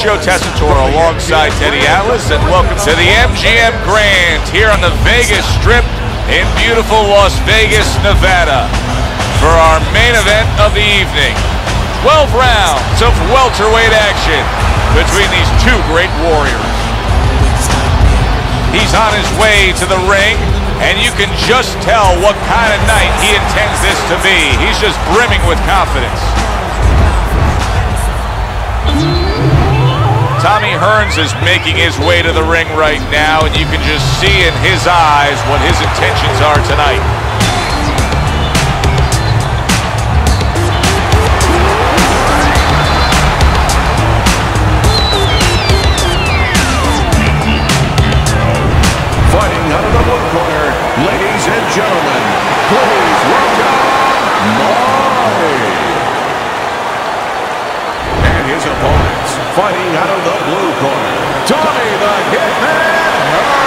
Joe Tessitore alongside Teddy Atlas, and welcome to the MGM Grand here on the Vegas Strip in beautiful Las Vegas, Nevada, for our main event of the evening. 12 rounds of welterweight action between these two great warriors. He's on his way to the ring, and you can just tell what kind of night he intends this to be. He's just brimming with confidence. Tommy Hearns is making his way to the ring right now, and you can just see in his eyes what his intentions are tonight. Fighting out of the blue corner, ladies and gentlemen, please welcome Floyd. And his opponents, fighting out of the blue corner, Tommy the Hitman Hearns.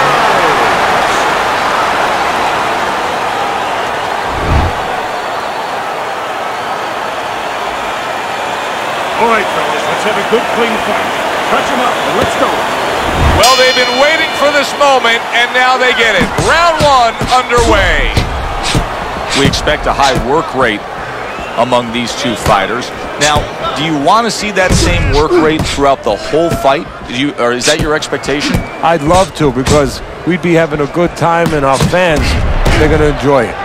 All right, fellas, let's have a good, clean fight. Touch him up, and let's go. Well, they've been waiting for this moment, and now they get it. Round one underway. We expect a high work rate among these two fighters. Now, do you want to see that same work rate throughout the whole fight? Or is that your expectation? I'd love to, because we'd be having a good time, and our fans, they're going to enjoy it.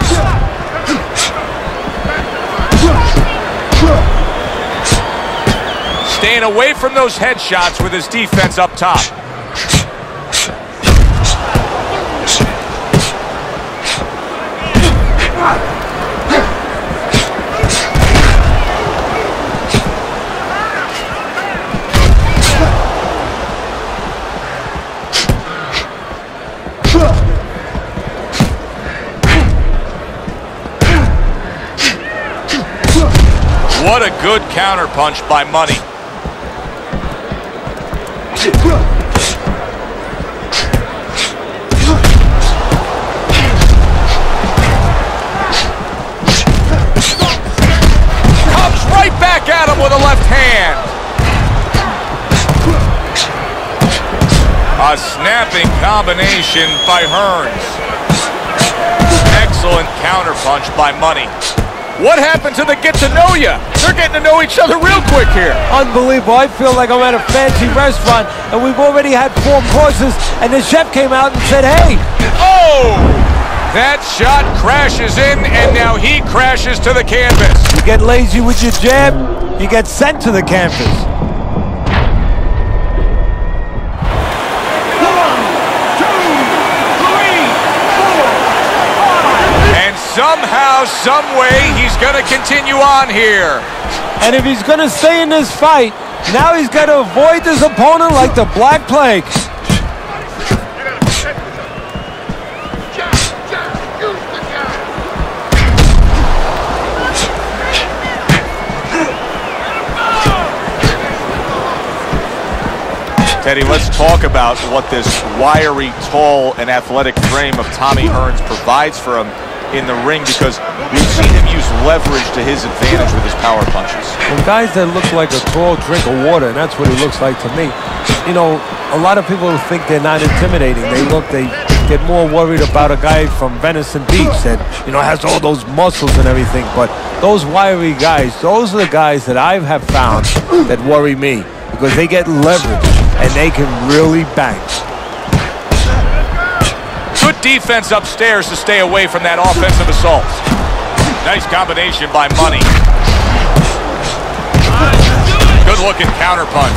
Staying away from those headshots with his defense up top. What a good counterpunch by Money. Comes right back at him with a left hand. A snapping combination by Hearns. Excellent counterpunch by Money. What happened to the get-to-know-ya? They're getting to know each other real quick here. Unbelievable. I feel like I'm at a fancy restaurant, and we've already had 4 courses, and the chef came out and said, hey. Oh! That shot crashes in, and now he crashes to the canvas. You get lazy with your jab, you get sent to the canvas. Somehow, someway, he's going to continue on here. And if he's going to stay in this fight, now he's got to avoid his opponent like the Black Plague. Teddy, let's talk about what this wiry, tall, and athletic frame of Tommy Hearns provides for him in the ring, because we've seen him use leverage to his advantage with his power punches. Well, guys that look like a tall drink of water, and that's what he looks like to me. You know, a lot of people think they're not intimidating. They get more worried about a guy from Venison Beach that, you know, has all those muscles and everything. But those wiry guys, those are the guys that I have found that worry me, because they get leverage and they can really bang. Good defense upstairs to stay away from that offensive assault. Nice combination by Money. Good looking counterpunch.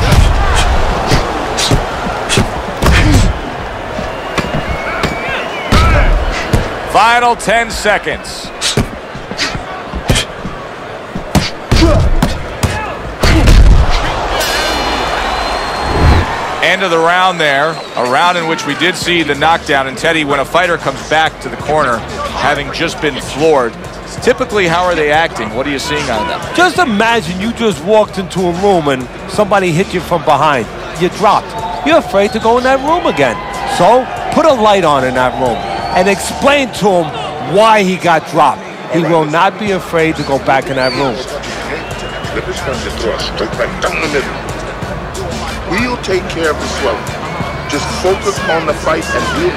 Final 10 seconds. End of the round there, a round in which we did see the knockdown. And Teddy, when a fighter comes back to the corner having just been floored, typically how are they acting? What are you seeing out of them? Just imagine you just walked into a room and somebody hit you from behind. You dropped. You're afraid to go in that room again. So put a light on in that room and explain to him why he got dropped. He will not be afraid to go back in that room. We'll take care of the swelling. Just focus on the fight and we'll...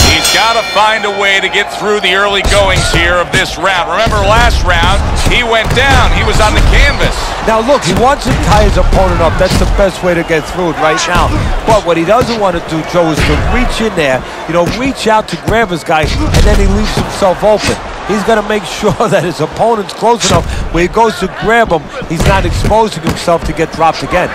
He's got to find a way to get through the early goings here of this round. Remember last round, he went down. He was on the canvas. Now look, he wants to tie his opponent up. That's the best way to get through it right now. But what he doesn't want to do, Joe, is to reach in there, reach out to grab his guy, and then he leaves himself open. He's got to make sure that his opponent's close enough where he goes to grab him, he's not exposing himself to get dropped again.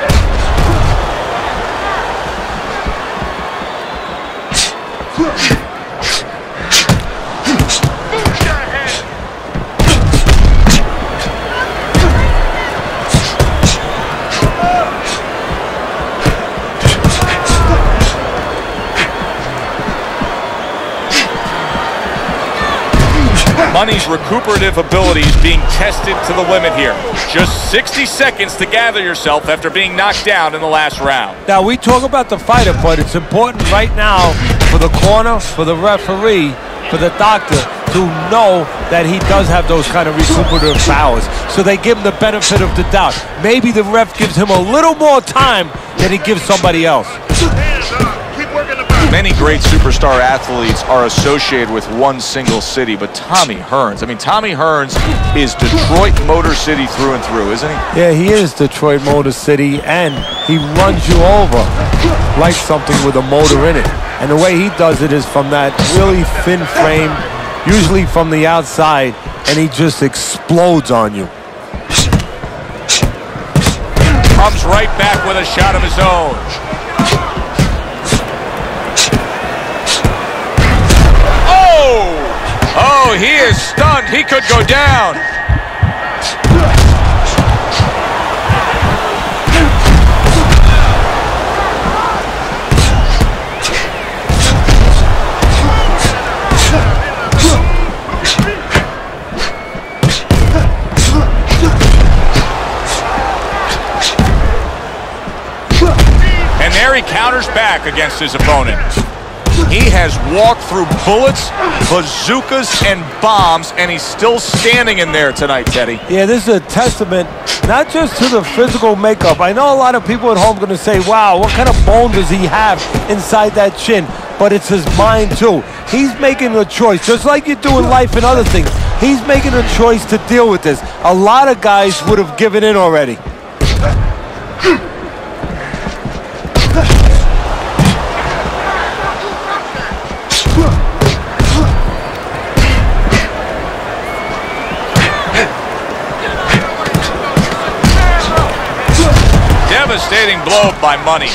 Money's recuperative abilities being tested to the limit here. Just 60 seconds to gather yourself after being knocked down in the last round. Now, we talk about the fighter, but it's important right now for the corner, for the referee, for the doctor to know that he does have those kind of recuperative powers. So they give him the benefit of the doubt. Maybe the ref gives him a little more time than he gives somebody else. Many great superstar athletes are associated with one single city, but Tommy Hearns, Tommy Hearns is Detroit Motor City through and through, isn't he? Yeah, he is Detroit Motor City, and he runs you over like something with a motor in it. And the way he does it is from that really thin frame, usually from the outside, and he just explodes on you. Comes right back with a shot of his own. Oh, he is stunned. He could go down. And there he counters back against his opponent. He has walked through bullets, bazookas, and bombs, and he's still standing in there tonight, Teddy. Yeah, this is a testament not just to the physical makeup. I know a lot of people at home are going to say, wow, what kind of bone does he have inside that chin? But it's his mind, too. He's making a choice, just like you do in life and other things. He's making a choice to deal with this. A lot of guys would have given in already. Devastating blow by Money.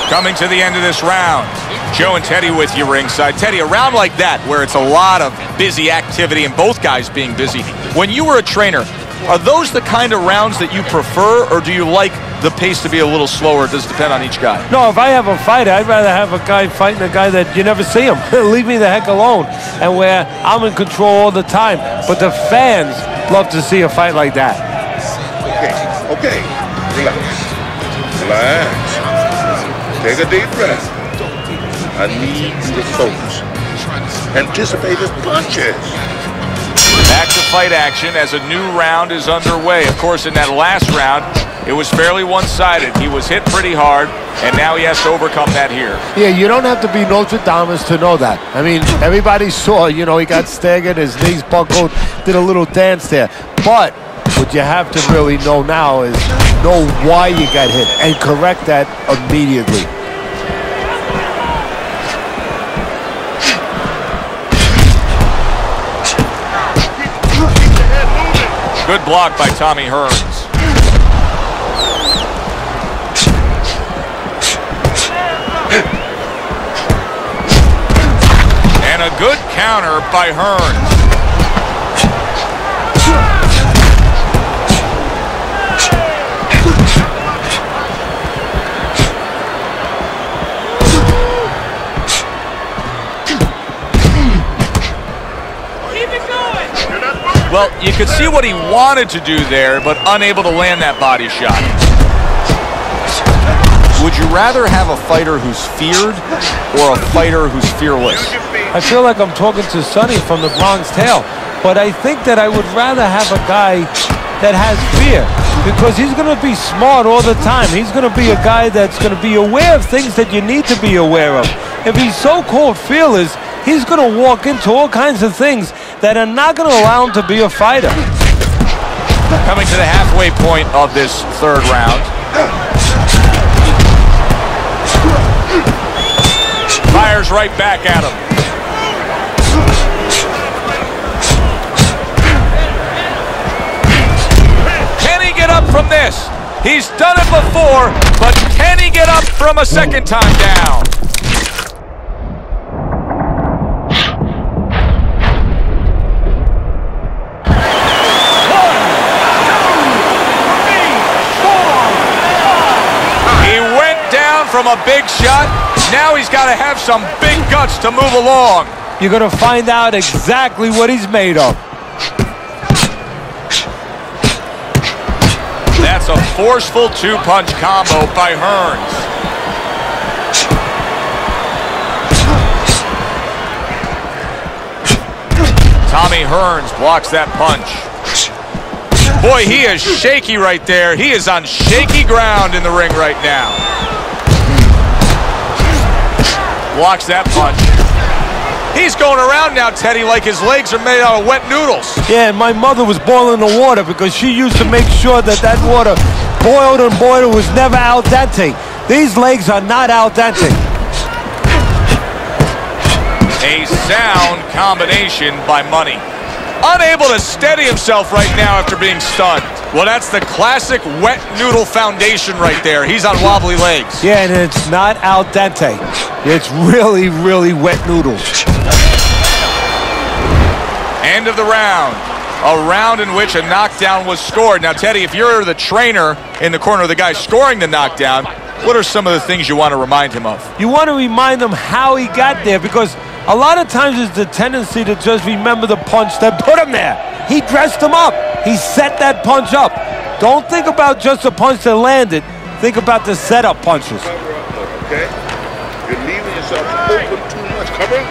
Coming to the end of this round. Joe and Teddy with you ringside. Teddy, a round like that where it's a lot of busy activity and both guys being busy. When you were a trainer, are those the kind of rounds that you prefer, or do you like the pace to be a little slower? It does depend on each guy. No, if I have a fight, I'd rather have a guy fighting a guy that you never see him. Leave me the heck alone. And where I'm in control all the time. But the fans love to see a fight like that. Okay. Relax. Relax. Take a deep breath. I need you to focus. Anticipate his punches. Back to fight action as a new round is underway. Of course, in that last round, it was fairly one-sided. He was hit pretty hard, and now he has to overcome that here. Yeah, you don't have to be Nostradamus to know that. I mean, everybody saw, he got staggered, his knees buckled, did a little dance there. But what you have to really know now is know why you got hit and correct that immediately. Good block by Tommy Hearns. And a good counter by Hearns. Well, you could see what he wanted to do there, but unable to land that body shot. Would you rather have a fighter who's feared or a fighter who's fearless? I feel like I'm talking to Sonny from the Bronx Tale, but I think that I would rather have a guy that has fear, because he's going to be smart all the time. He's going to be a guy that's going to be aware of things that you need to be aware of. If he's so-called fearless, he's going to walk into all kinds of things that are not going to allow him to be a fighter. Coming to the halfway point of this third round. Fires right back at him. Can he get up from this? He's done it before, but can he get up from a second time down? From a big shot, now he's got to have some big guts to move along. You're going to find out exactly what he's made of. That's a forceful two-punch combo by Hearns. Tommy Hearns blocks that punch. Boy, he is shaky right there. He is on shaky ground in the ring right now. Blocks that punch. He's going around now, Teddy, like his legs are made out of wet noodles. Yeah, and my mother was boiling the water because she used to make sure that that water boiled and boiled. It was never al dente. These legs are not al dente. A sound combination by Money. Unable to steady himself right now after being stunned. Well, that's the classic wet noodle foundation right there. He's on wobbly legs. Yeah, and it's not al dente. It's really, really wet noodles. End of the round. A round in which a knockdown was scored. Now, Teddy, if you're the trainer in the corner of the guy scoring the knockdown, what are some of the things you want to remind him of? You want to remind him how he got there, because a lot of times it's the tendency to just remember the punch that put him there. He dressed him up. He set that punch up. Don't think about just the punch that landed. Think about the setup punches. Okay? You're leaving yourself open too much. Cover up.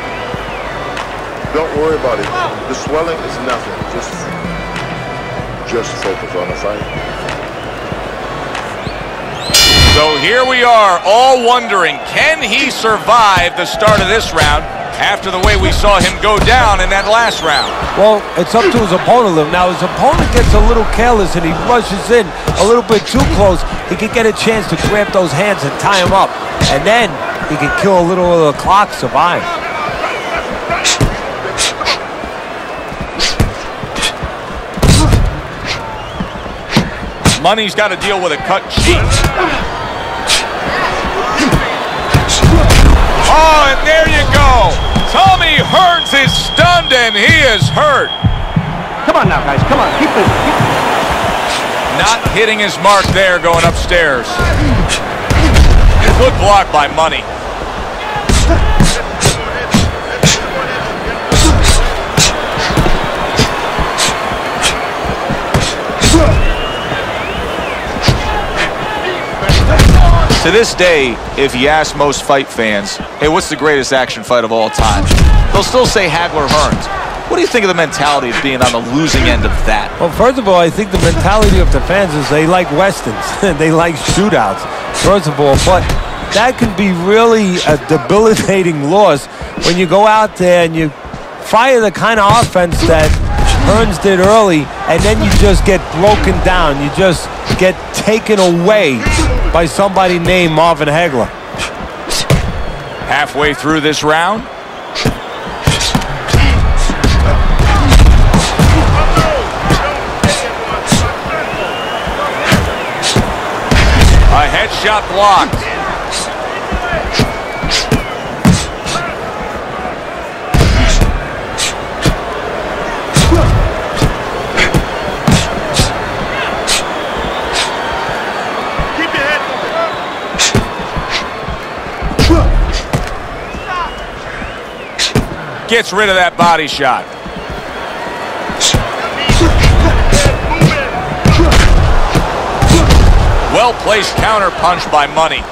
Don't worry about it. The swelling is nothing. Just focus on the fight. So here we are, all wondering, can he survive the start of this round after the way we saw him go down in that last round? Well, it's up to his opponent. Now, his opponent gets a little careless and he rushes in a little bit too close. He can get a chance to grab those hands and tie him up. And then he can kill a little of the clock, survive. Money's got to deal with a cut cheek. Oh, and there you go. Tommy Hearns is stunned and he is hurt. Come on now, guys. Come on. Keep this. Not hitting his mark there going upstairs. Good block by Money. To this day, if you ask most fight fans, hey, what's the greatest action fight of all time? They'll still say Hagler-Hearns. What do you think of the mentality of being on the losing end of that? Well, first of all, I think the mentality of the fans is they like westerns. They like shootouts, first of all. But that can be really a debilitating loss when you go out there and you fire the kind of offense that Hearns did early, and then you just get broken down. You just get taken away by somebody named Marvin Hagler. Halfway through this round. A headshot blocked. Gets rid of that body shot. Well-placed counter punch by Money.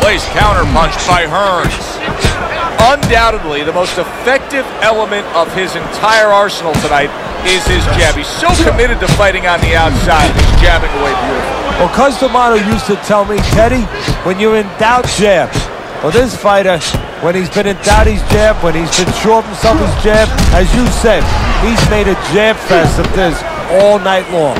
Well-placed counterpunch by Hearns. Undoubtedly, the most effective element of his entire arsenal tonight is his jab. He's so committed to fighting on the outside. He's jabbing away beautifully. Well, Cus D'Amato used to tell me, Teddy, when you're in doubt, jab. Well, this fighter, when he's been in doubt, he's jab. When he's been sure of himself, he's jab. As you said, he's made a jab fest of this all night long.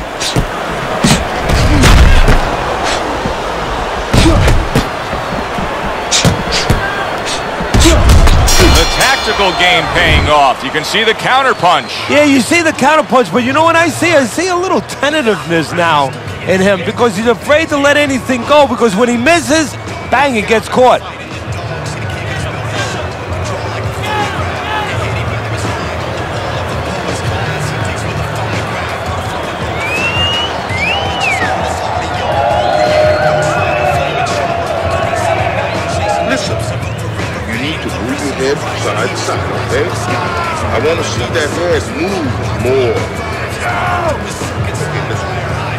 The tactical game paying off. You can see the counterpunch. Yeah, you see the counterpunch, but you know what I see? I see a little tentativeness now in him because he's afraid to let anything go, because when he misses, bang, he gets caught. Listen, you need to move your head side to side, okay? I want to see that head move more.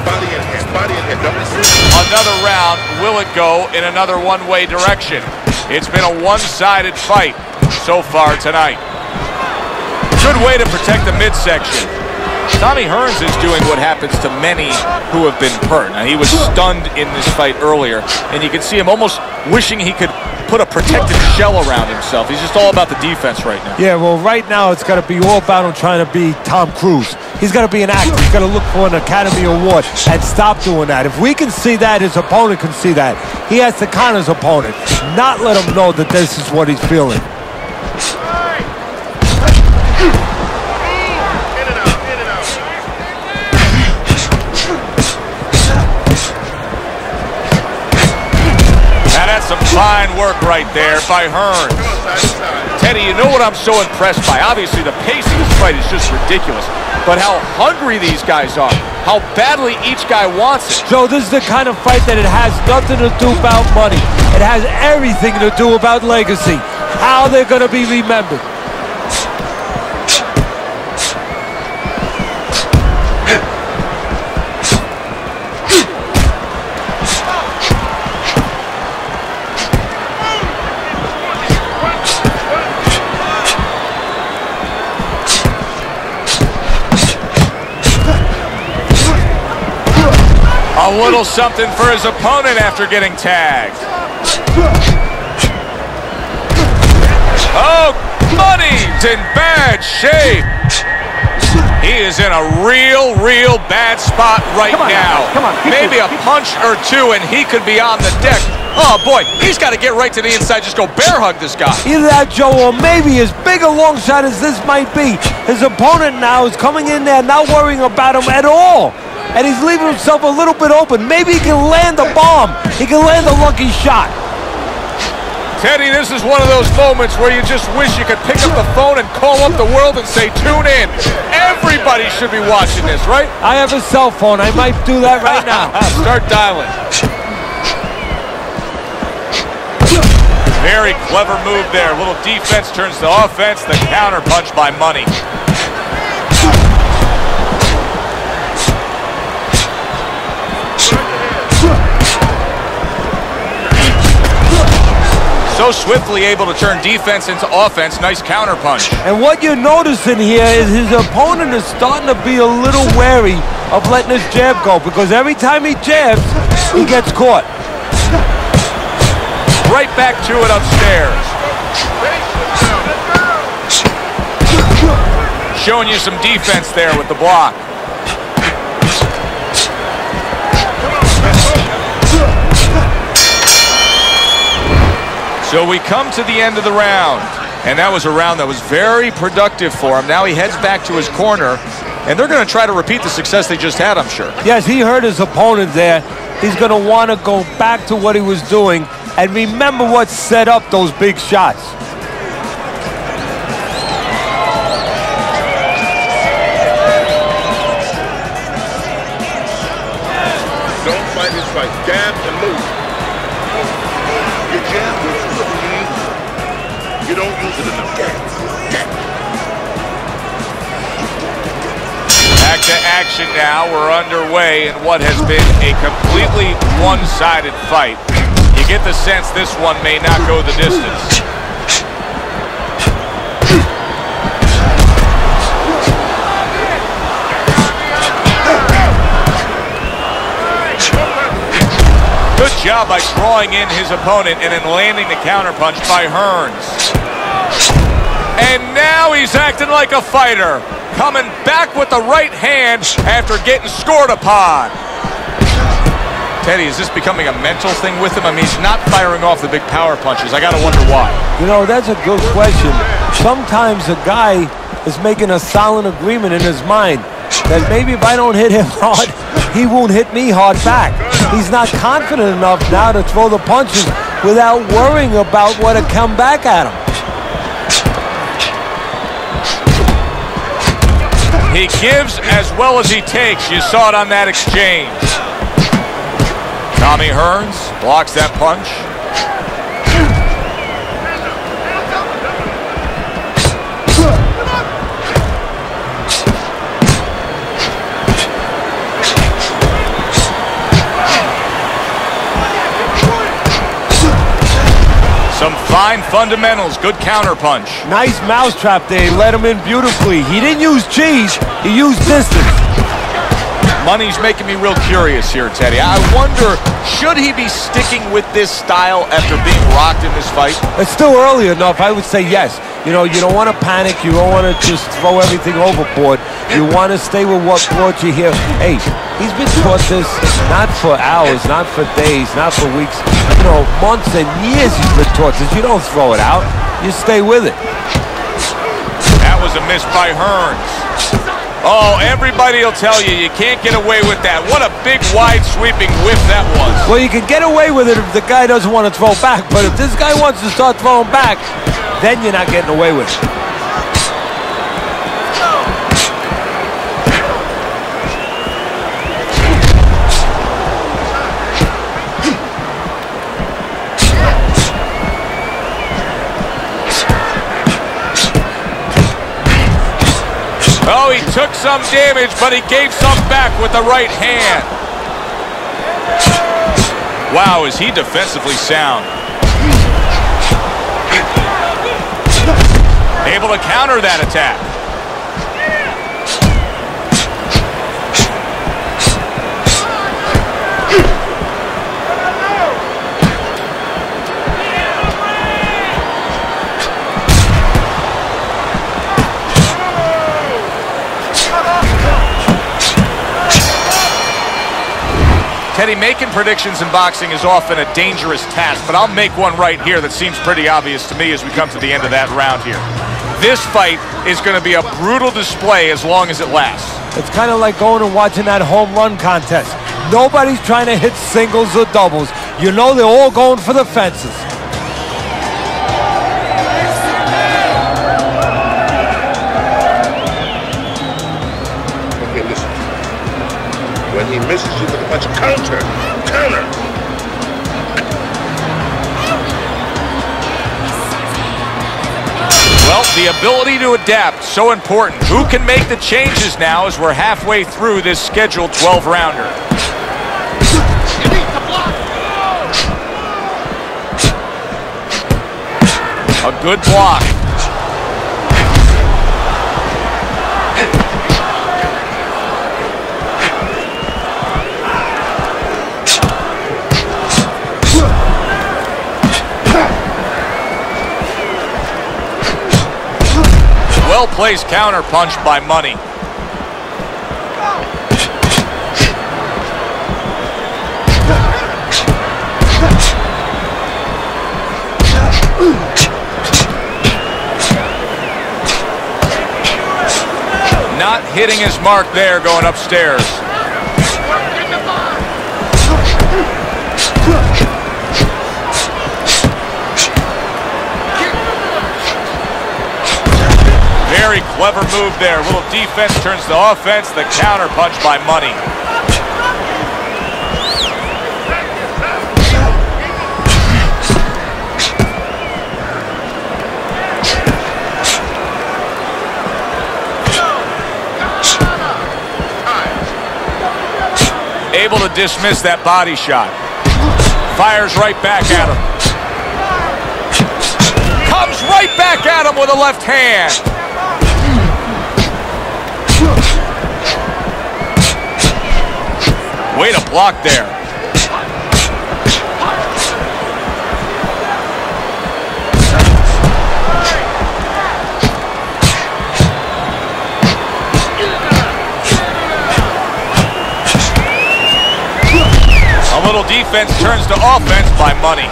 Body and head, body and head. Another round. Will it go in another one-way direction? It's been a one-sided fight so far tonight. Good way to protect the midsection. Tommy Hearns is doing what happens to many who have been hurt. Now, he was stunned in this fight earlier, and you can see him almost wishing he could put a protective shell around himself. He's just all about the defense right now. Yeah, well, right now it's got to be all about him trying to be Tom Cruise. He's got to be an actor. He's got to look for an Academy Award and stop doing that. If we can see that, his opponent can see that. He has to con his opponent, not let him know that this is what he's feeling. Some fine work right there by Hearns. Teddy, you know what I'm so impressed by? Obviously, the pace of this fight is just ridiculous. But how hungry these guys are. How badly each guy wants it. Joe, this is the kind of fight that it has nothing to do about money. It has everything to do about legacy. How they're going to be remembered. A little something for his opponent after getting tagged. Oh, Money's in bad shape. He is in a real bad spot right now. Maybe a punch or two and he could be on the deck. Oh boy, he's got to get right to the inside. Just go bear hug this guy. Either that, Joe, or maybe as big a long shot as this might be, his opponent now is coming in there not worrying about him at all. And he's leaving himself a little bit open. Maybe he can land a bomb. He can land a lucky shot. Teddy, this is one of those moments where you just wish you could pick up the phone and call up the world and say, tune in. Everybody should be watching this, right? I have a cell phone. I might do that right now. Start dialing. Very clever move there. A little defense turns to offense. The counter punch by Money. So swiftly able to turn defense into offense. Nice counter punch. And what you're noticing here is his opponent is starting to be a little wary of letting his jab go, because every time he jabs, he gets caught. Right back to it upstairs. Showing you some defense there with the block. So we come to the end of the round, and that was a round that was very productive for him. Now he heads back to his corner, and they're going to try to repeat the success they just had, I'm sure. Yes, he hurt his opponent there. He's going to want to go back to what he was doing and remember what set up those big shots. Don't fight his fight. Jab and move. Your jab will flip you. You don't use it enough. Jab. Back to action now. We're underway in what has been a completely one-sided fight. You get the sense this one may not go the distance. Good job by drawing in his opponent and then landing the counterpunch by Hearns. And now he's acting like a fighter, coming back with the right hand after getting scored upon. Teddy, is this becoming a mental thing with him? I mean, he's not firing off the big power punches. I got to wonder why. You know, that's a good question. Sometimes a guy is making a silent agreement in his mind that maybe if I don't hit him hard, he won't hit me hard back. He's not confident enough now to throw the punches without worrying about what will come back at him. He gives as well as he takes. You saw it on that exchange. Tommy Hearns blocks that punch. Some fine fundamentals, good counter punch. Nice mousetrap there, he let him in beautifully. He didn't use cheese, he used distance. Money's making me real curious here, Teddy. I wonder, should he be sticking with this style after being rocked in this fight? It's still early enough, I would say yes. You know, you don't want to panic, you don't want to just throw everything overboard. You want to stay with what brought you here. Hey, he's been taught this not for hours, not for days, not for weeks. You know, months and years he's been taught this. You don't throw it out, you stay with it. That was a miss by Hearns. Oh, everybody will tell you, you can't get away with that. What a big, wide, sweeping whiff that was. Well, you can get away with it if the guy doesn't want to throw back, but if this guy wants to start throwing back, then you're not getting away with it. Oh, he took some damage, but he gave some back with the right hand. Wow, is he defensively sound. Able to counter that attack. Teddy, making predictions in boxing is often a dangerous task, but I'll make one right here that seems pretty obvious to me as we come to the end of that round here. This fight is going to be a brutal display as long as it lasts. It's kind of like going and watching that home run contest. Nobody's trying to hit singles or doubles. You know they're all going for the fences. Okay, listen. When he misses you with a punch, counter. Well, the ability to adapt, so important. Who can make the changes now as we're halfway through this scheduled 12-rounder? A good block. Well-placed counter punch by Money. Not hitting his mark there going upstairs. Very clever move there. A little defense turns to offense. The counter punch by Money. Able to dismiss that body shot. Fires right back at him. Comes right back at him with a left hand. Way to block there. A little defense turns to offense by Money.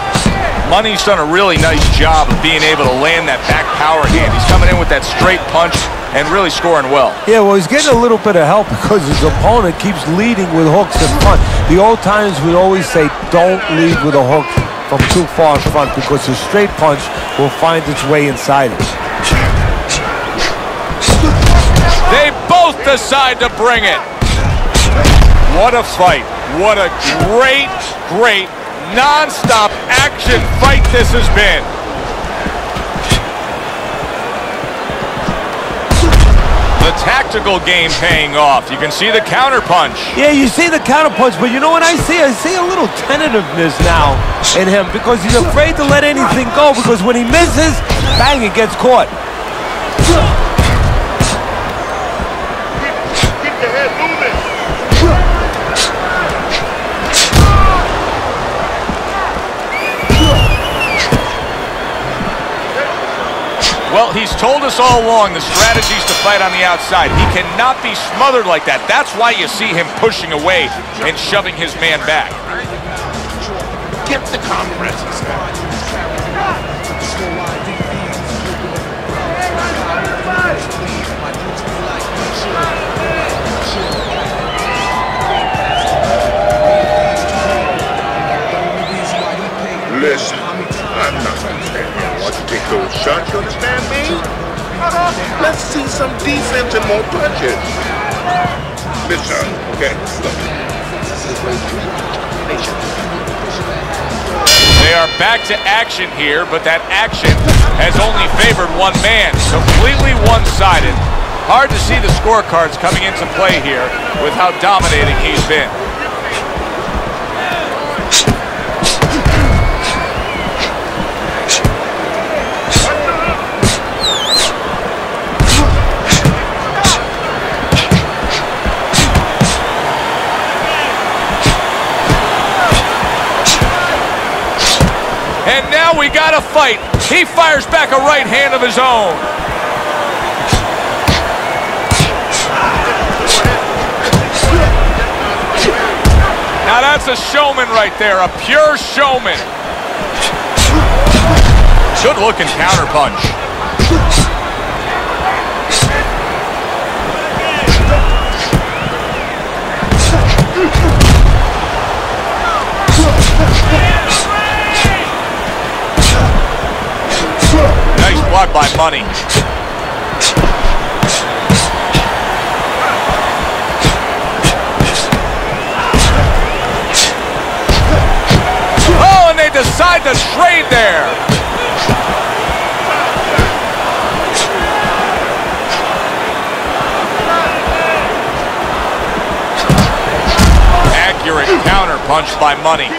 Money's done a really nice job of being able to land that back power hand. He's coming in with that straight punch and really scoring well. Yeah, well, he's getting a little bit of help because his opponent keeps leading with hooks in front. The old times would always say, don't lead with a hook from too far in front because his straight punch will find its way inside it. They both decide to bring it. What a fight. What a great, great, non-stop action fight this has been. The tactical game paying off. You can see the counter punch. Yeah, you see the counter punch, but you know what I see? I see a little tentativeness now in him because he's afraid to let anything go because when he misses, bang, it gets caught. Keep your head moving. Well, he's told us all along the strategy is to fight on the outside. He cannot be smothered like that. That's why you see him pushing away and shoving his man back. Get the compresses. Listen, I'm not going to stand here and watch you take those shots, you understand me? Let's see some defense and more punches. Listen, okay, look. They are back to action here, but that action has only favored one man. Completely one-sided. Hard to see the scorecards coming into play here with how dominating he's been. And now we got a fight. He fires back a right hand of his own. Now that's a showman right there, a pure showman. Good looking counter punch. Nice block by Money. Oh, and they decide to trade there. Accurate counter punch by Money.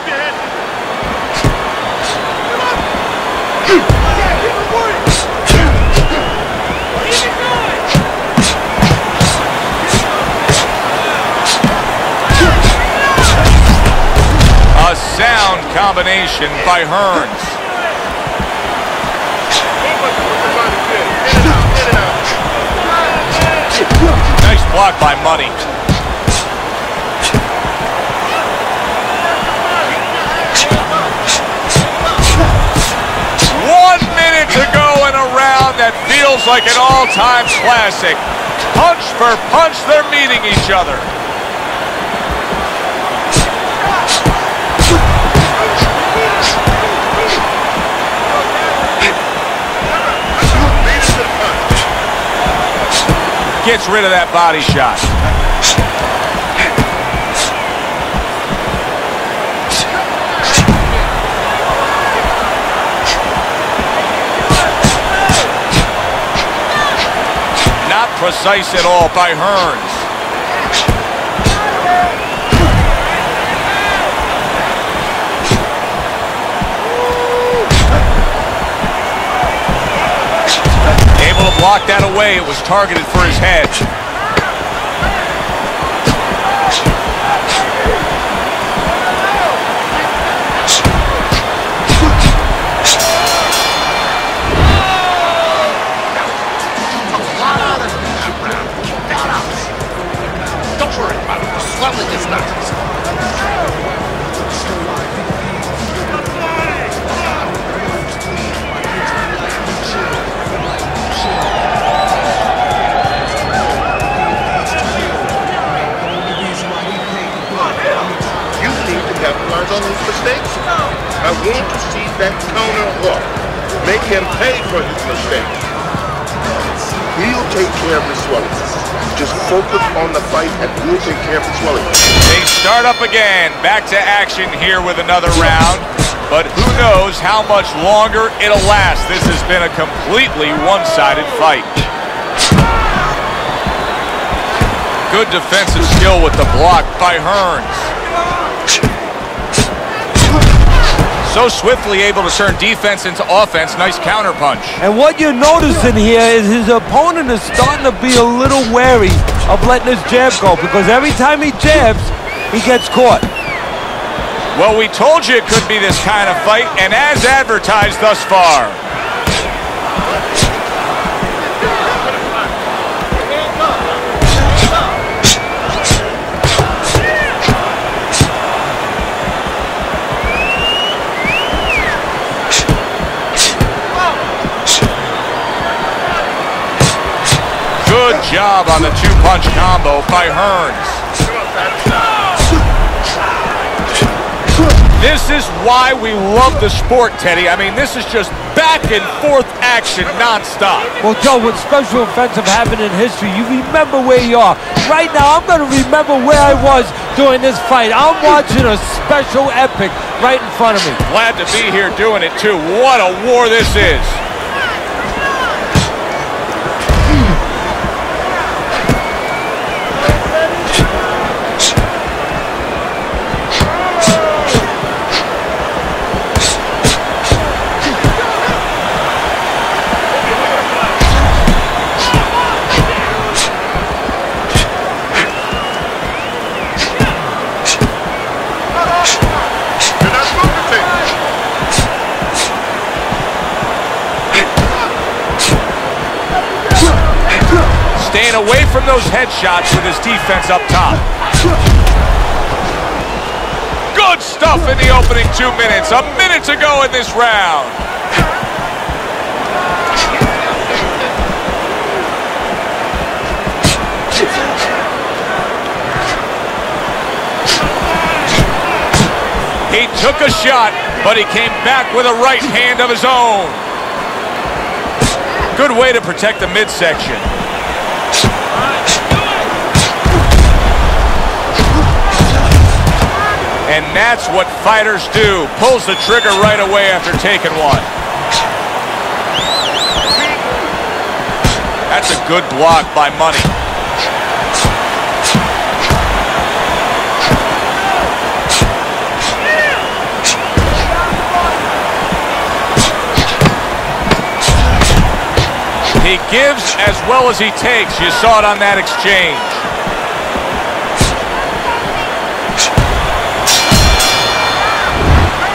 A sound combination by Hearns. Nice block by Money. To go in a round that feels like an all-time classic. Punch for punch, they're meeting each other. Gets rid of that body shot. Not precise at all by Hearns. blocked that away. It was targeted for his head. Don't worry about it. The swelling is not. Capitalize on his mistakes. I want to see that counter hook. Make him pay for his mistakes. He'll take care of the swelling. Just focus on the fight and we'll take care of the swelling. They start up again. Back to action here with another round. But who knows how much longer it'll last. This has been a completely one-sided fight. Good defensive skill with the block by Hearns. So swiftly able to turn defense into offense. Nice counter punch. And what you're noticing here is his opponent is starting to be a little wary of letting his jab go, because every time he jabs, he gets caught. Well, we told you it could be this kind of fight, and as advertised thus far. Good job on the two-punch combo by Hearns. This is why we love the sport, Teddy. I mean, this is just back and forth action nonstop. Well, Joe, with special events have happened in history, you remember where you are. Right now, I'm going to remember where I was during this fight. I'm watching a special epic right in front of me. Glad to be here doing it, too. What a war this is. Staying away from those headshots with his defense up top. Good stuff in the opening 2 minutes. A minute to go in this round. He took a shot, but he came back with a right hand of his own. Good way to protect the midsection. And that's what fighters do. Pulls the trigger right away after taking one. That's a good block by Money. He gives as well as he takes. You saw it on that exchange.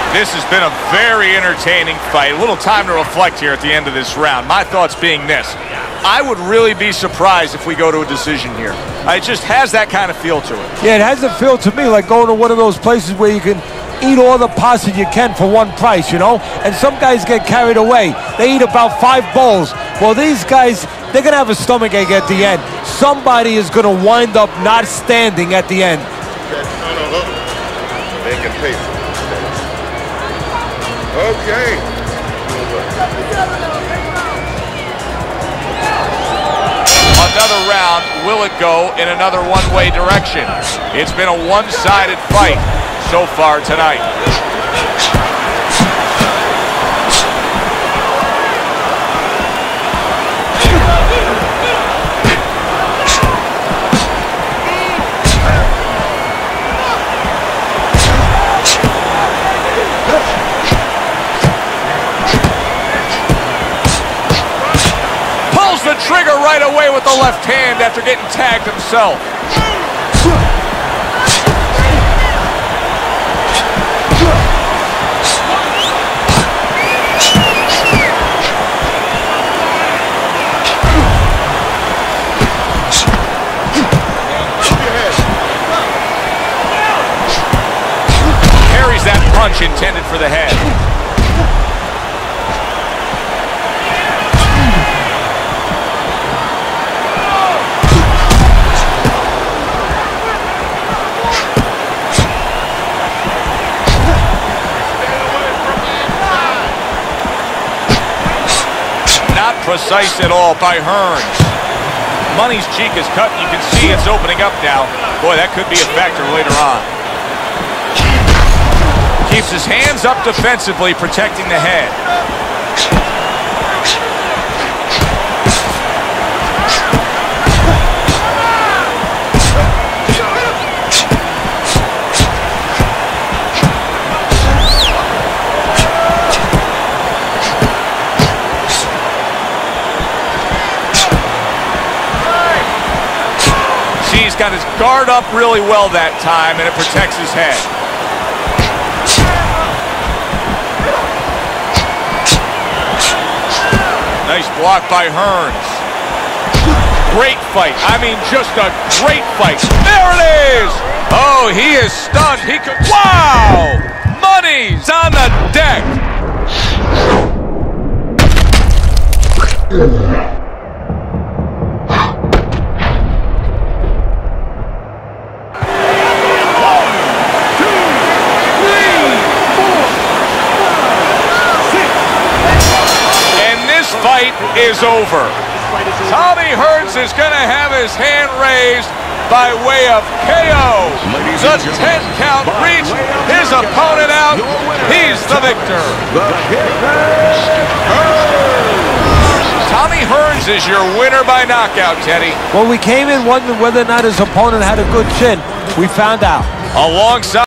This has been a very entertaining fight. A little time to reflect here at the end of this round. My thoughts being this. I would really be surprised if we go to a decision here. It just has that kind of feel to it. Yeah, it has a feel to me like going to one of those places where you can eat all the pasta you can for one price, you know? And some guys get carried away. They eat about 5 bowls. Well, these guys, they're going to have a stomachache at the end. Somebody is going to wind up not standing at the end. They can pay for it. Okay. Another round. Will it go in another one-way direction? It's been a one-sided fight so far tonight. trigger right away with the left hand after getting tagged himself. Carries that punch intended for the head. Not precise at all by Hearns. Money's cheek is cut. You can see it's opening up now. Boy, that could be a factor later on. Keeps his hands up defensively, protecting the head. See, he's got his guard up really well that time, and it protects his head. Nice block by Hearns. Great fight. I mean, just a great fight. There it is! Oh, he is stunned. He could. Wow! Money's on the deck. Fight is over. Tommy Hearns is going to have his hand raised by way of KO. The 10 count reached, his opponent out. He's the victor. Tommy Hearns is your winner by knockout, Teddy. Well, we came in wondering whether or not his opponent had a good chin. We found out. Alongside